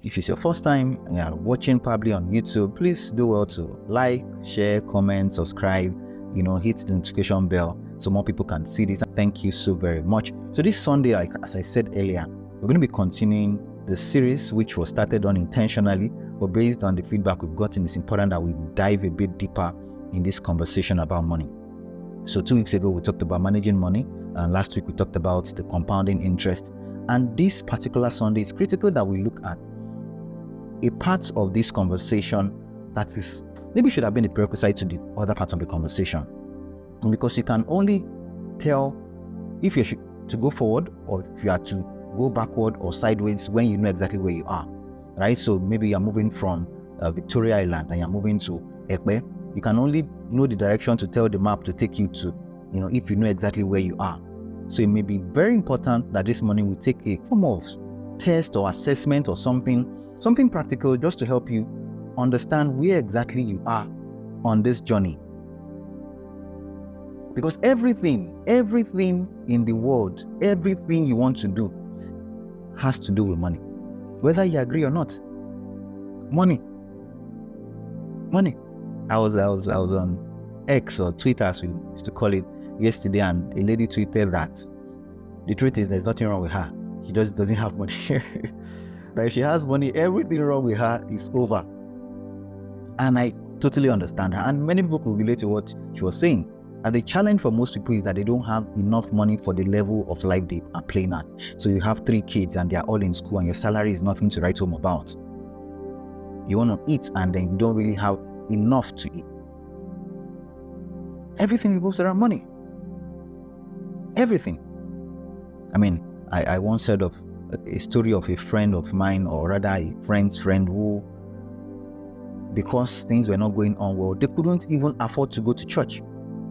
If it's your first time and you're watching probably on YouTube, please do well to like, share, comment, subscribe, hit the notification bell so more people can see this. Thank you so very much. So this Sunday, as I said earlier, we're going to be continuing the series which was started on intentionally, but based on the feedback we've gotten, it's important that we dive a bit deeper in this conversation about money. So 2 weeks ago, we talked about managing money, and last week we talked about the compounding interest. And this particular Sunday, it's critical that we look at a part of this conversation that is maybe should have been a prerequisite to the other parts of the conversation. And because you can only tell if you should to go forward or if you are to go backward or sideways when you know exactly where you are, right? So maybe you're moving from Victoria Island and you're moving to Ekpe. You can only know the direction to tell the map to take you to, if you know exactly where you are. So it may be very important that this morning we take a form of test or assessment or something practical just to help you understand where exactly you are on this journey. Because everything in the world, everything you want to do has to do with money. Whether you agree or not. Money. I was on X or Twitter, as we used to call it, yesterday, and a lady tweeted that the truth is there's nothing wrong with her. She just doesn't have money. But if she has money, everything wrong with her is over. And I totally understand her. And many people could relate to what she was saying. And the challenge for most people is that they don't have enough money for the level of life they are playing at. So you have 3 kids and they are all in school and your salary is nothing to write home about. You want to eat and then you don't really have enough to eat. Everything revolves around money. Everything. I mean, I once heard of a story of a friend of mine, or rather a friend's friend, who, because things were not going on well, they couldn't even afford to go to church.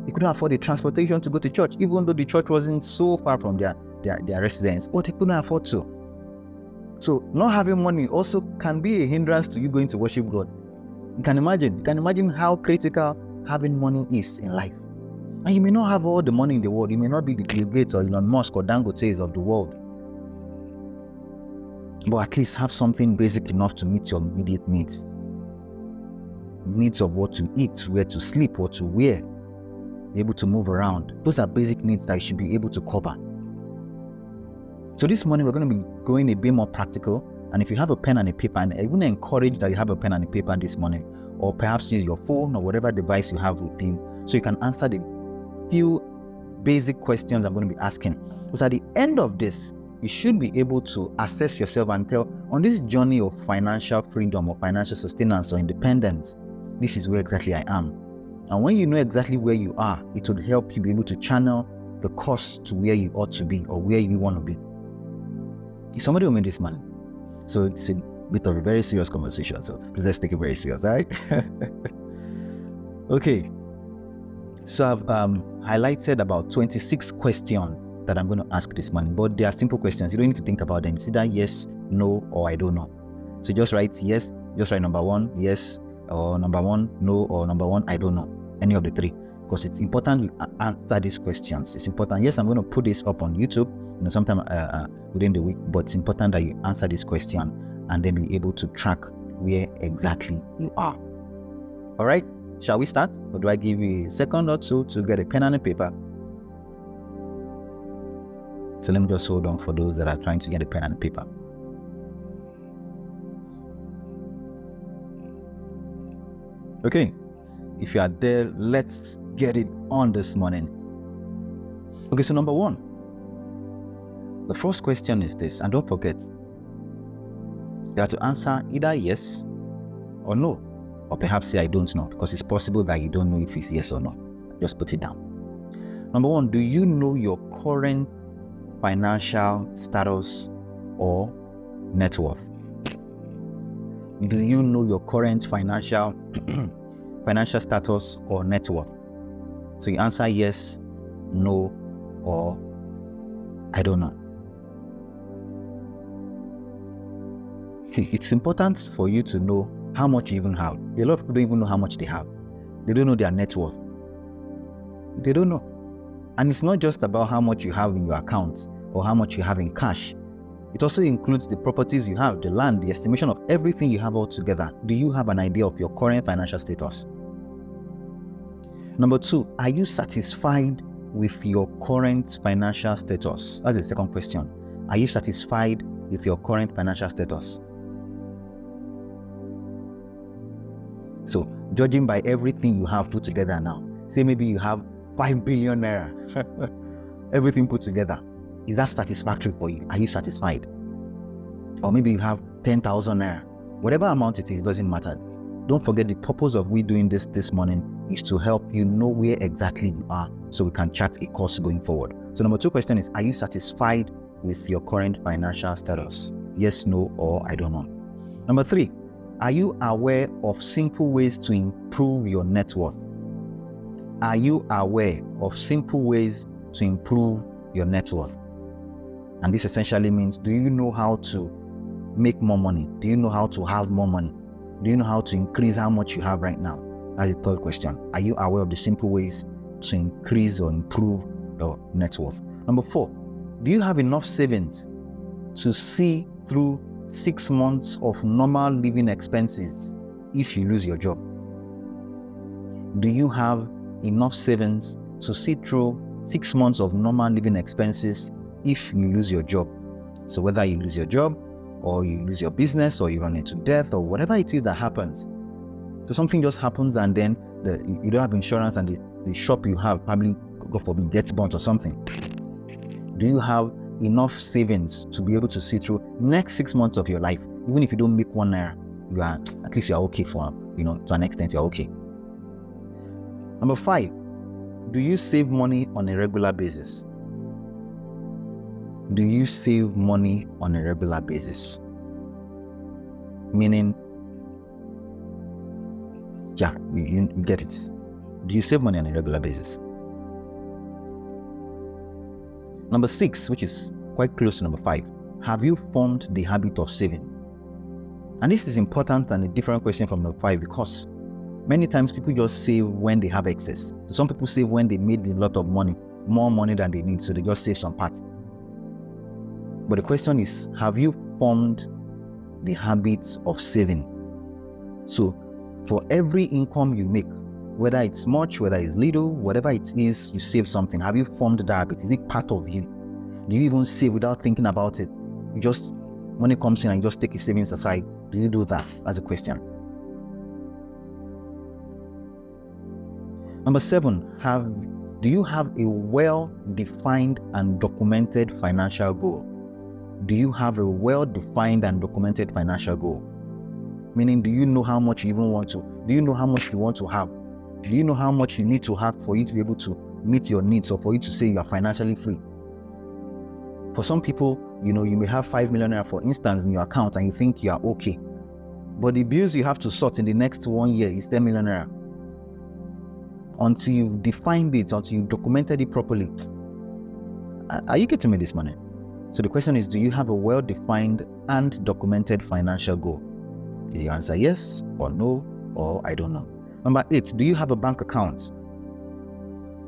They couldn't afford the transportation to go to church, even though the church wasn't so far from their residence, but they couldn't afford to. So not having money also can be a hindrance to you going to worship God. You can imagine how critical having money is in life. And you may not have all the money in the world. You may not be the Bill Gates or Elon Musk or Dangote of the world. But at least have something basic enough to meet your immediate needs. Needs of what to eat, where to sleep, what to wear, be able to move around. Those are basic needs that you should be able to cover. So this morning we're going to be going a bit more practical. And if you have a pen and a paper, and I would encourage that you have a pen and a paper this morning, or perhaps use your phone or whatever device you have with you, so you can answer the few basic questions I'm going to be asking. Because at the end of this, you should be able to assess yourself and tell, on this journey of financial freedom or financial sustenance or independence, this is where exactly I am. And when you know exactly where you are, it would help you be able to channel the course to where you ought to be or where you want to be. If somebody will make this money. So it's a bit of a very serious conversation. So please let's take it very serious, all right? Okay. So I've highlighted about 26 questions that I'm going to ask this morning, but they are simple questions. You don't need to think about them. It's either yes, no, or I don't know. So just write yes, just write number 1, yes, or number 1, no, or number 1, I don't know. Any of the 3. Because it's important you answer these questions. It's important. Yes, I'm going to put this up on YouTube, sometime within the week, but it's important that you answer this question and then be able to track where exactly you are. All right, shall we start? Or do I give you a second or two to get a pen and a paper? So let me just hold on for those that are trying to get a pen and a paper. Okay, if you are there, let's get it on this morning. Okay, so number 1. The first question is this, and don't forget, you have to answer either yes or no, or perhaps say I don't know, because it's possible that you don't know if it's yes or no. Just put it down. Number 1, do you know your current financial status or net worth? Do you know your current financial status or net worth? So you answer yes, no, or I don't know. It's important for you to know how much you even have. A lot of people don't even know how much they have. They don't know their net worth. They don't know. And it's not just about how much you have in your account or how much you have in cash. It also includes the properties you have, the land, the estimation of everything you have all together. Do you have an idea of your current financial status? Number 2, are you satisfied with your current financial status? That's the second question. Are you satisfied with your current financial status? So, judging by everything you have put together now, say maybe you have 5 billion naira, everything put together. Is that satisfactory for you? Are you satisfied? Or maybe you have 10,000 naira. Whatever amount it is, doesn't matter. Don't forget, the purpose of we doing this morning is to help you know where exactly you are so we can chart a course going forward. So number 2 question is, are you satisfied with your current financial status? Yes, no, or I don't know. Number 3, are you aware of simple ways to improve your net worth? Are you aware of simple ways to improve your net worth? And this essentially means, do you know how to make more money? Do you know how to have more money? Do you know how to increase how much you have right now? That's the third question. Are you aware of the simple ways to increase or improve your net worth? Number 4, do you have enough savings to see through 6 months of normal living expenses if you lose your job? Do you have enough savings to see through 6 months of normal living expenses if you lose your job? So whether you lose your job, or you lose your business, or you run into death, or whatever it is that happens. So something just happens and then you don't have insurance, and the shop you have probably, God forbid, gets burnt or something. Do you have enough savings to be able to see through next 6 months of your life? Even if you don't make 1 naira, at least you are okay for, to an extent you're okay. Number 5, do you save money on a regular basis? Do you save money on a regular basis? Meaning, you get it. Do you save money on a regular basis? Number 6, which is quite close to number 5, have you formed the habit of saving? And this is important and a different question from number 5, because many times people just save when they have excess. So some people save when they made a lot of money, more money than they need, so they just save some part. But the question is, have you formed the habits of saving? So for every income you make, whether it's much, whether it's little, whatever it is, you save something. Have you formed that habit? Is it part of you? Do you even save without thinking about it? You just, when it comes in and you just take your savings aside, do you do that? That's a question. Number 7, do you have a well-defined and documented financial goal? Do you have a well-defined and documented financial goal? Meaning, do you know how much you even want to? Do you know how much you want to have? Do you know how much you need to have for you to be able to meet your needs, or for you to say you are financially free? For some people, you may have 5 million naira, for instance, in your account, and you think you are okay. But the bills you have to sort in the next 1 year is 10 million naira. Until you've defined it, until you've documented it properly. Are you getting me this morning? So the question is, do you have a well-defined and documented financial goal? Did you answer yes or no or I don't know? Number 8, do you have a bank account?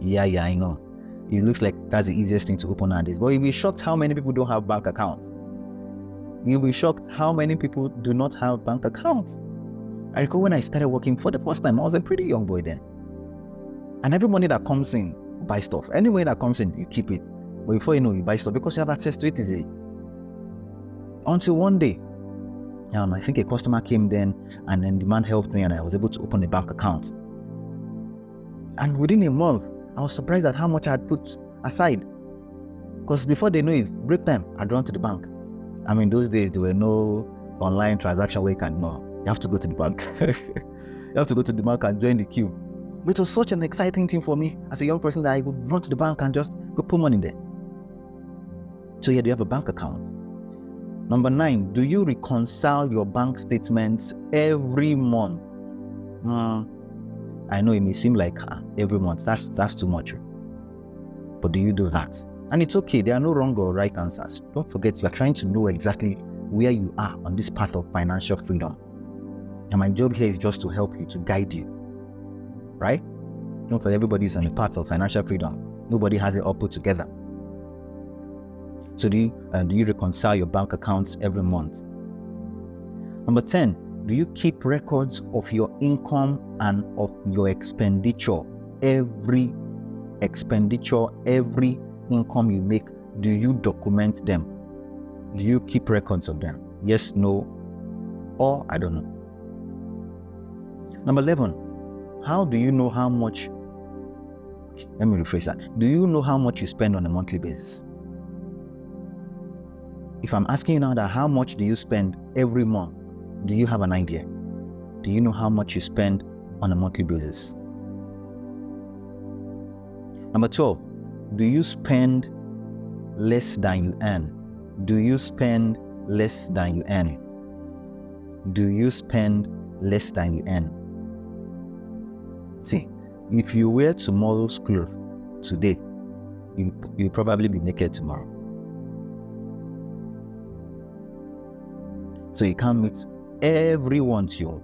Yeah, I know. It looks like that's the easiest thing to open nowadays. But you'll be shocked how many people don't have bank accounts. You'll be shocked how many people do not have bank accounts. I recall when I started working for the first time, I was a pretty young boy then. And every money that comes in, you buy stuff. Any money that comes in, you keep it. But before you know, you buy stuff because you have access to it easily. Until one day, I think a customer came then, and then the man helped me, and I was able to open a bank account. And within a month, I was surprised at how much I had put aside. Because before they know it, break time, I'd run to the bank. Those days there were no online transaction where you have to go to the bank. You have to go to the bank and join the queue. But it was such an exciting thing for me as a young person that I would run to the bank and just go put money in there. So do you have a bank account? Number 9, do you reconcile your bank statements every month? I know it may seem like every month, that's too much. But do you do that? And it's okay, there are no wrong or right answers. Don't forget, you are trying to know exactly where you are on this path of financial freedom. And my job here is just to help you, to guide you. Right? Everybody's on the path of financial freedom. Nobody has it all put together. So do you reconcile your bank accounts every month? Number 10, do you keep records of your income and of your expenditure? Every expenditure, every income you make, do you document them? Do you keep records of them? Yes, no, or I don't know. Number 11, how do you know how much, let me rephrase that. Do you know how much you spend on a monthly basis? If I'm asking you now that how much do you spend every month, do you have an idea? Do you know how much you spend on a monthly basis? Number 12, do you spend less than you earn? Do you spend less than you earn? Do you spend less than you earn? See, if you wear tomorrow's clothes today, you'll probably be naked tomorrow. So you can't meet every want you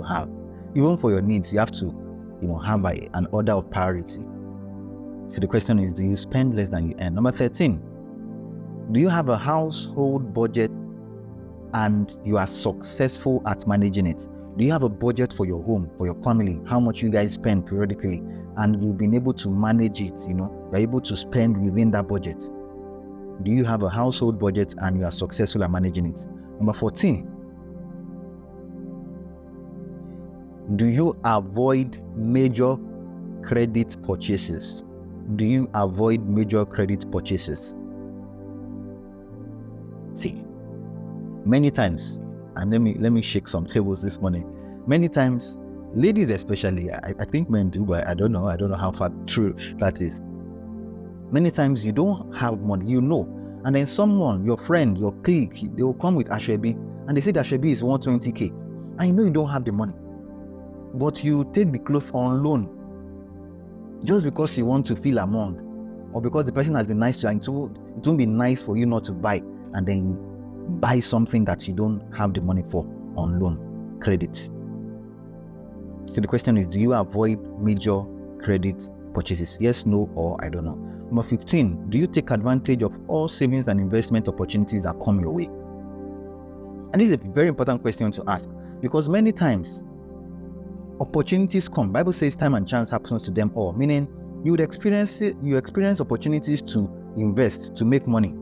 have. Even for your needs, you have to have an order of priority. So the question is, do you spend less than you earn? Number 13, do you have a household budget and you are successful at managing it? Do you have a budget for your home, for your family, how much you guys spend periodically, and you've been able to manage it, you're able to spend within that budget? Do you have a household budget and you are successful at managing it? Number 14, do you avoid major credit purchases? Do you avoid major credit purchases? See, many times, and let me shake some tables this morning. Many times, ladies especially, I think men do, but I don't know how far true that is. Many times you don't have money, and then someone, your friend, your clique, they will come with Ashwebi, and they say the Ashwebi is 120k. I know you don't have the money, but you take the clothes on loan just because you want to feel among, or because the person has been nice to you, and it won't be nice for you not to buy, and then buy something that you don't have the money for on loan, credit. So the question is, do you avoid major credit purchases? Yes, no, or I don't know. Number 15, do you take advantage of all savings and investment opportunities that come your way? And this is a very important question to ask, because many times opportunities come. Bible says time and chance happens to them all, meaning you experience opportunities to invest, to make money.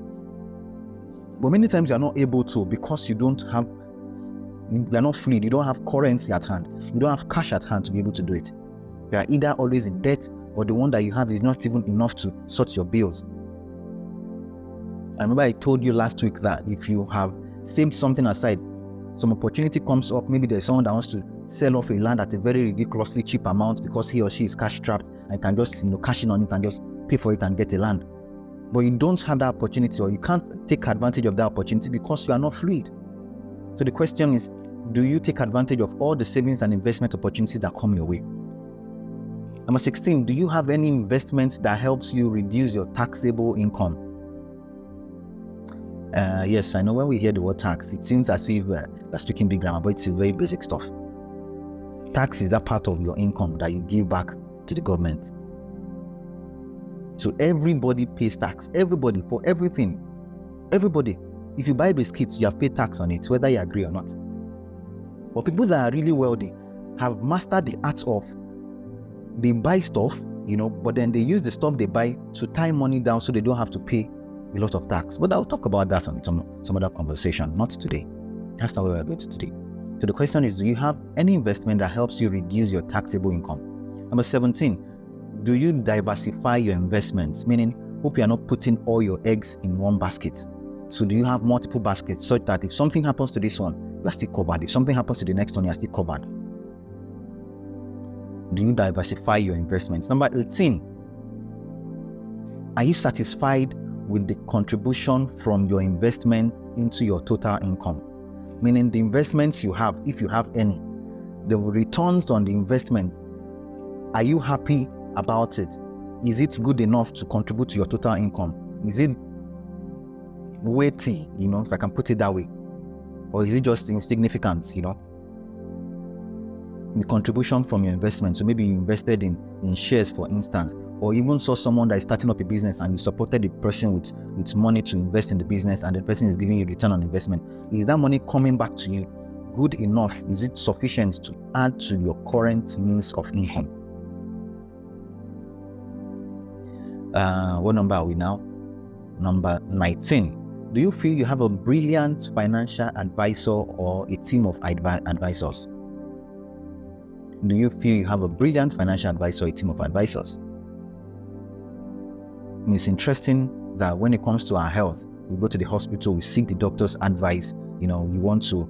But many times you are not able to, because you are not free, you don't have currency at hand, you don't have cash at hand to be able to do it. You are either always in debt, or the one that you have is not even enough to sort your bills. I remember I told you last week that if you have saved something aside, some opportunity comes up, maybe there's someone that wants to sell off a land at a very ridiculously cheap amount because he or she is cash strapped and can just cash in on it and just pay for it and get a land. But you don't have that opportunity, or you can't take advantage of that opportunity because you are not fluid. So the question is, do you take advantage of all the savings and investment opportunities that come your way? Number 16, do you have any investment that helps you reduce your taxable income? Yes, I know when we hear the word tax, it seems as if we're speaking big grammar, but it's very basic stuff. Tax is that part of your income that you give back to the government. So everybody pays tax. Everybody, for everything. Everybody. If you buy biscuits, you have paid tax on it, whether you agree or not. But people that are really wealthy have mastered the art of, they buy stuff, but then they use the stuff they buy to tie money down so they don't have to pay a lot of tax. But I'll talk about that on some other conversation, not today. That's not where we're going to today. So the question is, do you have any investment that helps you reduce your taxable income? Number 17, do you diversify your investments? Meaning, hope you are not putting all your eggs in one basket. So do you have multiple baskets such that if something happens to this one, you are still covered. If something happens to the next one, you are still covered. Do you diversify your investments? Number 18, are you satisfied with the contribution from your investment into your total income? Meaning the investments you have, if you have any, the returns on the investments, are you happy about it? Is it good enough to contribute to your total income? Is it weighty, if I can put it that way? Or is it just insignificant, The contribution from your investment. So maybe you invested in shares, for instance, or even saw someone that is starting up a business and you supported the person with money to invest in the business, and the person is giving you return on investment, is that money coming back to you good enough? Is it sufficient to add to your current means of income? What number are we now? Number 19. Do you feel you have a brilliant financial advisor or a team of advisors? Do you feel you have a brilliant financial advisor or a team of advisors? And it's interesting that when it comes to our health, we go to the hospital, we seek the doctor's advice. You want to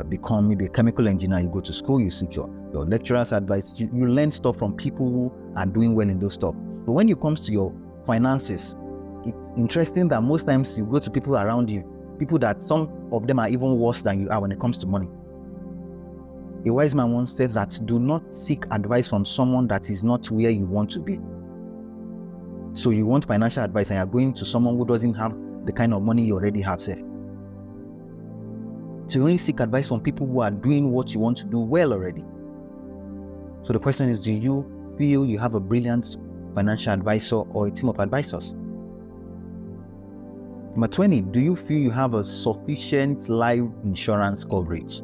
become maybe a chemical engineer, you go to school, you seek your lecturer's advice. You learn stuff from people who are doing well in those stuff. But when it comes to your finances, it's interesting that most times you go to people around you, people that some of them are even worse than you are when it comes to money. A wise man once said that do not seek advice from someone that is not where you want to be. So you want financial advice and you're going to someone who doesn't have the kind of money you already have, sir. So you only seek advice from people who are doing what you want to do well already. So the question is, do you feel you have a brilliant financial advisor or a team of advisors? Number 20, do you feel you have a sufficient life insurance coverage?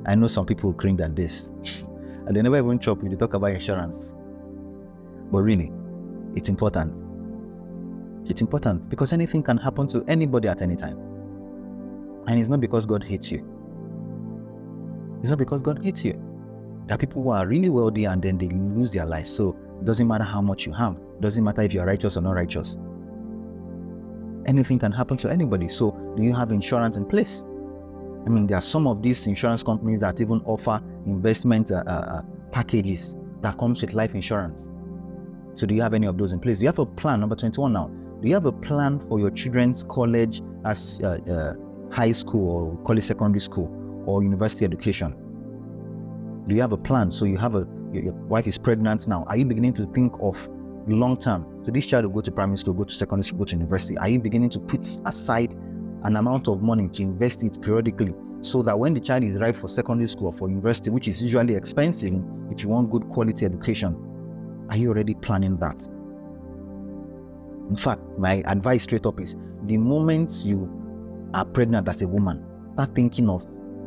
I know some people cringe at this and they never even chop you, they talk about insurance. But really, it's important. It's important because anything can happen to anybody at any time. And it's not because God hates you. It's not because God hates you. There are people who are really wealthy and then they lose their life. So it doesn't matter how much you have. It doesn't matter if you're righteous or not righteous. Anything can happen to anybody. So do you have insurance in place? I mean, there are some of these insurance companies that even offer investment packages that comes with life insurance. So do you have any of those in place? Do you have a plan? Number 21 now. Do you have a plan for your children's college as high school or college secondary school or university education? Do you have a plan? So you have your wife is pregnant now. Are you beginning to think of long term? So this child will go to primary school, go to secondary school, go to university. Are you beginning to put aside an amount of money to invest it periodically so that when the child is ripe for secondary school or for university, which is usually expensive if you want good quality education, are you already planning that? In fact, my advice straight up is the moment you are pregnant as a woman, start thinking of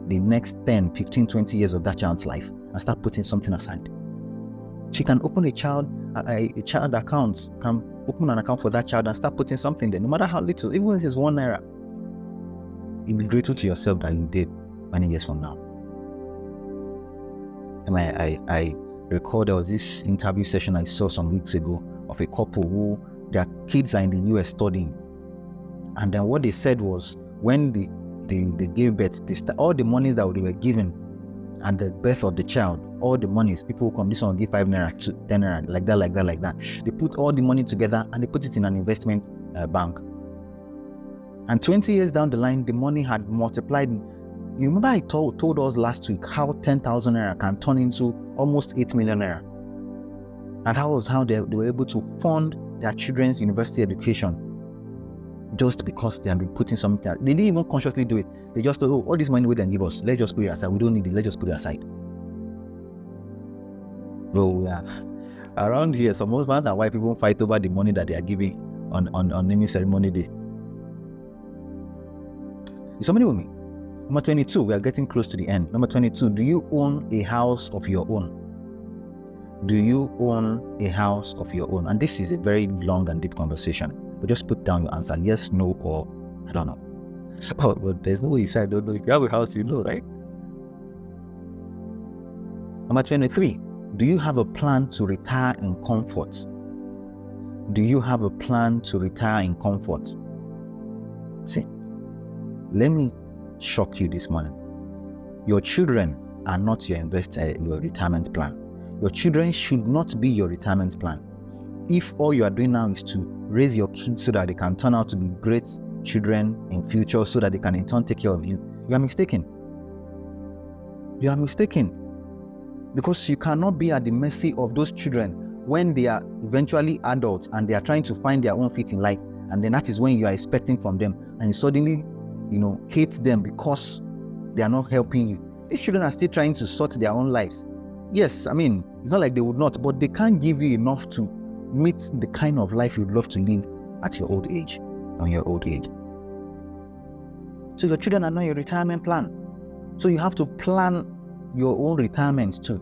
the next 10, 15, 20 years of that child's life and start putting something aside. She can open a child account, can open an account for that child and start putting something there, no matter how little, even if it's 1 naira. You'll be grateful to yourself that you did many years from now. And I recall there was this interview session I saw some weeks ago of a couple who their kids are in the US studying. And then what they said was when they gave birth, all the money that they were given at the birth of the child, all the monies, people will come, this one will give 5 naira, 10 naira, like that. They put all the money together and they put it in an investment bank. And 20 years down the line, the money had multiplied. You remember I told us last week how 10,000 naira can turn into almost 8 million naira. And that was how they were able to fund their children's university education just because they had been putting something out. They didn't even consciously do it. They just thought, all this money we can give us, let's just put it aside. We don't need it, let's just put it aside. Bro, yeah. Around here, some husbands and wives people fight over the money that they are giving on naming ceremony day. Is somebody with me? Number 22, we are getting close to the end. Number 22, do you own a house of your own? Do you own a house of your own? And this is a very long and deep conversation. But just put down your answer, yes, no, or I don't know. Oh, but there's no way you say I don't know. If you have a house, you know, right? Number 23, do you have a plan to retire in comfort? Do you have a plan to retire in comfort? See, let me shock you this morning. Your children are not your retirement plan. Your children should not be your retirement plan. If all you are doing now is to raise your kids so that they can turn out to be great children in future so that they can in turn take care of you, you are mistaken. You are mistaken. Because you cannot be at the mercy of those children when they are eventually adults and they are trying to find their own feet in life. And then that is when you are expecting from them and you suddenly, hate them because they are not helping you. These children are still trying to sort their own lives. Yes, I mean, it's not like they would not, but they can't give you enough to meet the kind of life you'd love to live at your old age, on your old age. So your children are not your retirement plan. So you have to plan your own retirement too.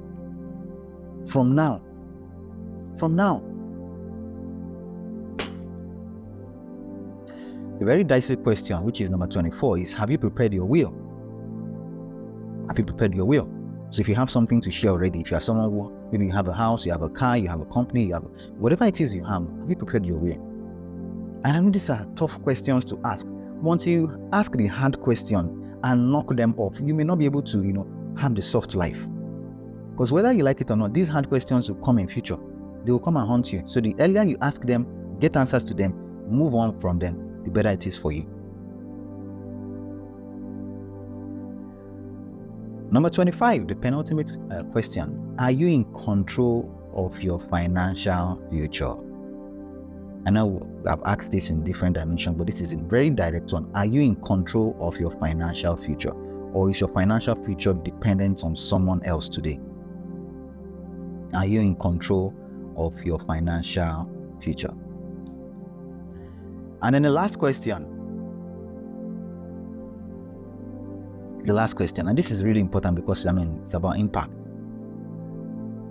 From now. A very dicey question, which is number 24, is have you prepared your will? Have you prepared your will? So if you have something to share already, if you are someone who, maybe you have a house, you have a car, you have a company, you have whatever it is you have you prepared your will? And I know these are tough questions to ask. Once you ask the hard questions and knock them off, you may not be able to, have the soft life. Because whether you like it or not, these hard questions will come in future. They will come and haunt you. So the earlier you ask them, get answers to them, move on from them, the better it is for you. Number 25, the penultimate question. Are you in control of your financial future? I know I've asked this in different dimensions, but this is a very direct one. Are you in control of your financial future? Or is your financial future dependent on someone else today? Are you in control of your financial future? And then the last question, and this is really important because it's about impact.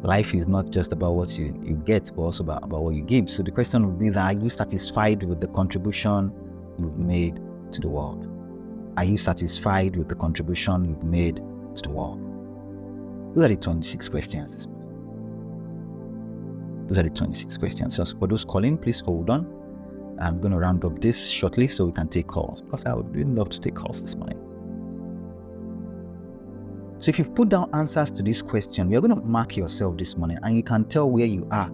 Life is not just about what you get, but also about what you give. So the question would be that, are you satisfied with the contribution you've made to the world? Are you satisfied with the contribution you've made to the world? Those are the 26 questions. So for those calling, please hold on. I'm going to round up this shortly so we can take calls, because I would really love to take calls this morning. So if you've put down answers to this question, you're going to mark yourself this morning, and you can tell where you are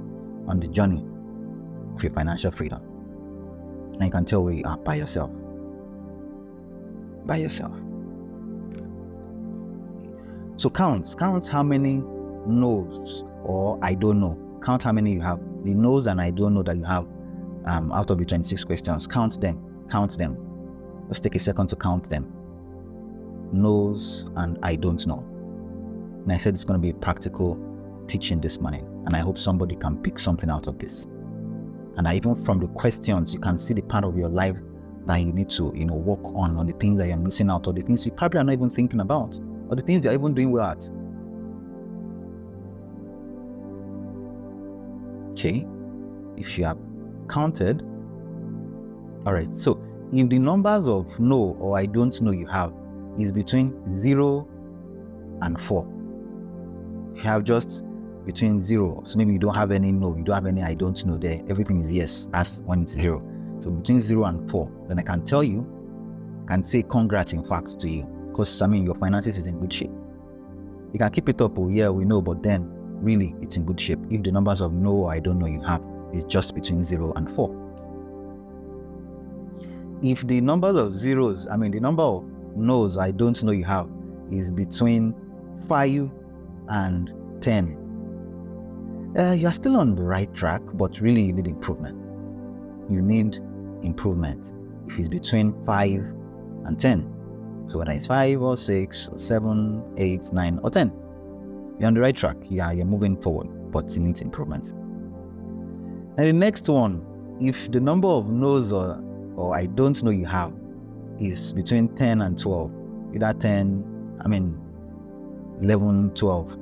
on the journey of your financial freedom. And you can tell where you are by yourself. So count how many no's or I don't know. Count how many you have. The no's and I don't know that you have out of the 26 questions. Count them. Let's take a second to count them. Knows and I don't know. And I said it's going to be a practical teaching this morning, and I hope somebody can pick something out of this. And even from the questions, you can see the part of your life that you need to work on the things that you're missing out, or the things you probably are not even thinking about, or the things you're even doing well at. Okay, if you have counted, all right, so if the numbers of no or I don't know you have is between 0 and 4. If you have just between 0, so maybe you don't have any no, you don't have any I don't know there, everything is yes, that's when it's 0. So between 0 and 4, then I can say congrats in fact to you, because your finances is in good shape. You can keep it up, we know, but then really it's in good shape if the numbers of no or I don't know you have is just between 0 and 4. If the numbers of zeros, the number of no's I don't know you have is between 5 and 10, you're still on the right track, but really you need improvement. If it's between 5 and 10, so whether it's 5 or 6 or 7, 8, 9 or 10, you're on the right track. You're moving forward, but it needs improvement. And the next one, if the number of no's or I don't know you have is between 10 and 12, either 11, 12,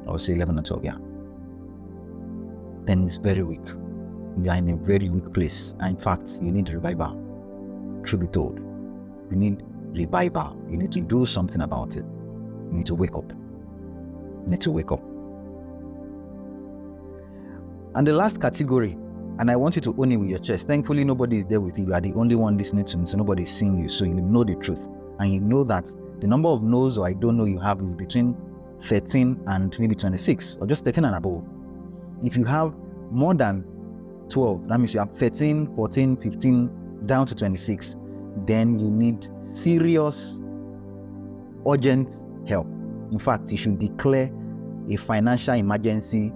I would say 11 and 12, then it's very weak. You are in a very weak place. And in fact, you need revival. Truth be told, you need revival. You need to do something about it. You need to wake up. And the last category, and I want you to own it with your chest. Thankfully, nobody is there with you. You are the only one listening to me, so nobody is seeing you. So you know the truth. And you know that the number of no's or I don't know you have is between 13 and maybe 26, or just 13 and above. If you have more than 12, that means you have 13, 14, 15, down to 26, then you need serious, urgent help. In fact, you should declare a financial emergency,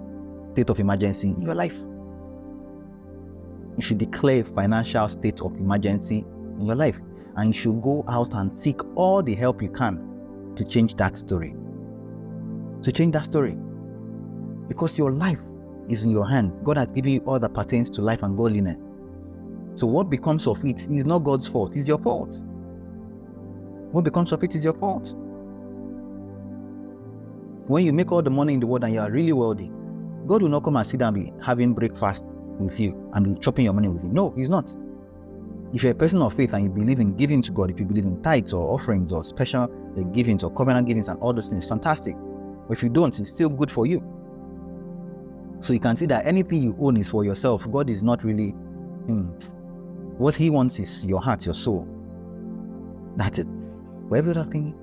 state of emergency in your life. You should declare a financial state of emergency in your life, and you should go out and seek all the help you can to change that story. Because your life is in your hands. God has given you all that pertains to life and godliness. So what becomes of it is not God's fault, it's your fault. What becomes of it is your fault. When you make all the money in the world and you are really wealthy, God will not come and sit down and be having breakfast with you and be chopping your money with you. No, He's not. If you're a person of faith and you believe in giving to God, if you believe in tithes or offerings or special givings or covenant givings and all those things, fantastic. But if you don't, it's still good for you. So you can see that anything you own is for yourself. God is not really... What He wants is your heart, your soul. That's it. For every other thing.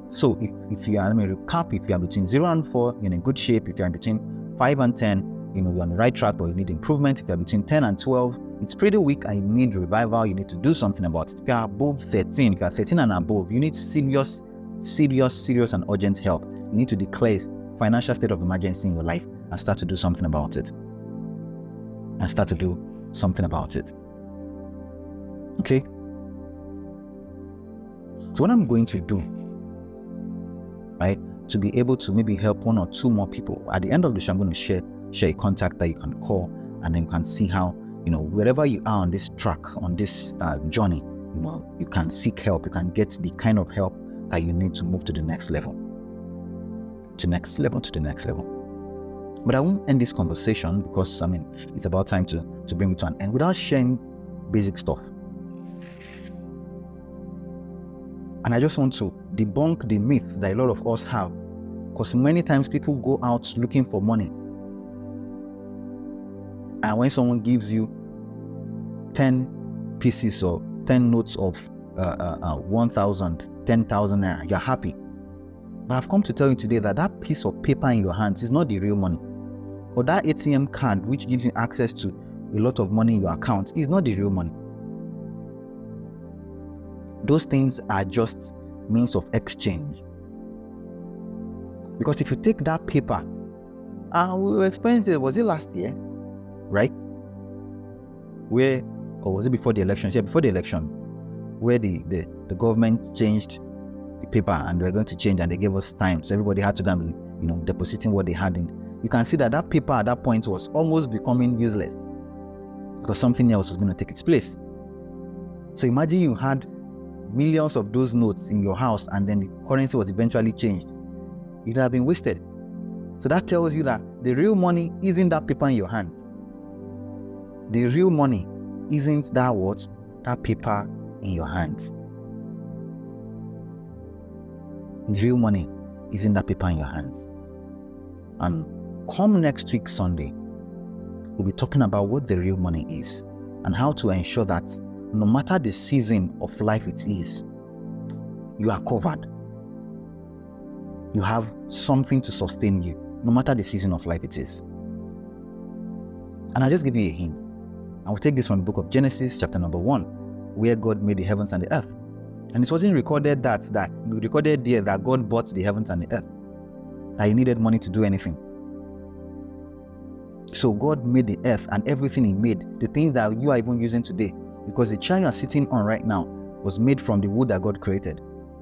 So if you are, let me recap, if you are between 0 and 4, you're in good shape. If you are between 5 and 10, you're on the right track, but you need improvement. If you're between 10 and 12, it's pretty weak and you need revival. You need to do something about it. If you are above 13, if you are 13 and above, you need serious and urgent help. You need to declare financial state of emergency in your life and start to do something about it. Okay? So what I'm going to do, right, to be able to maybe help 1 or 2 more people, at the end of the show, I'm going to share a contact that you can call, and then you can see how, wherever you are on this track, on this journey, you can seek help. You can get the kind of help that you need to move to the next level. To the next level. But I won't end this conversation because, it's about time to bring it to an end without sharing basic stuff. And I just want to debunk the myth that a lot of us have, because many times people go out looking for money. And when someone gives you 10 pieces or 10 notes of 1,000, 10,000 naira, you're happy. But I've come to tell you today that that piece of paper in your hands is not the real money. Or that ATM card which gives you access to a lot of money in your account is not the real money. Those things are just means of exchange. Because if you take that paper, we were experiencing it, was it last year? Right? Or was it before the election? Yeah, before the election, where the government changed the paper and they were going to change and they gave us time. So everybody had to go and be, depositing what they had in. You can see that that paper at that point was almost becoming useless because something else was going to take its place. So imagine you had millions of those notes in your house and then the currency was eventually changed. It would have been wasted. So that tells you that the real money isn't that paper in your hands. The real money isn't that paper in your hands. The real money isn't that paper in your hands. And come next week Sunday, we'll be talking about what the real money is and how to ensure that no matter the season of life it is, you are covered. You have something to sustain you, no matter the season of life it is. And I'll just give you a hint. I will take this from the book of Genesis, chapter number 1, where God made the heavens and the earth. And it wasn't recorded that God bought the heavens and the earth, that He needed money to do anything. So God made the earth and everything He made, the things that you are even using today, because the chair you are sitting on right now was made from the wood that God created.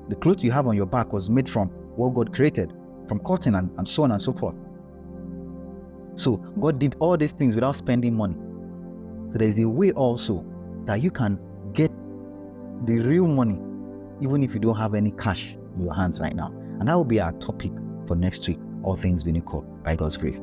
The clothes you have on your back was made from what God created, from cotton and so on and so forth. So God did all these things without spending money. So there is a way also that you can get the real money even if you don't have any cash in your hands right now. And that will be our topic for next week, all things being equal by God's grace.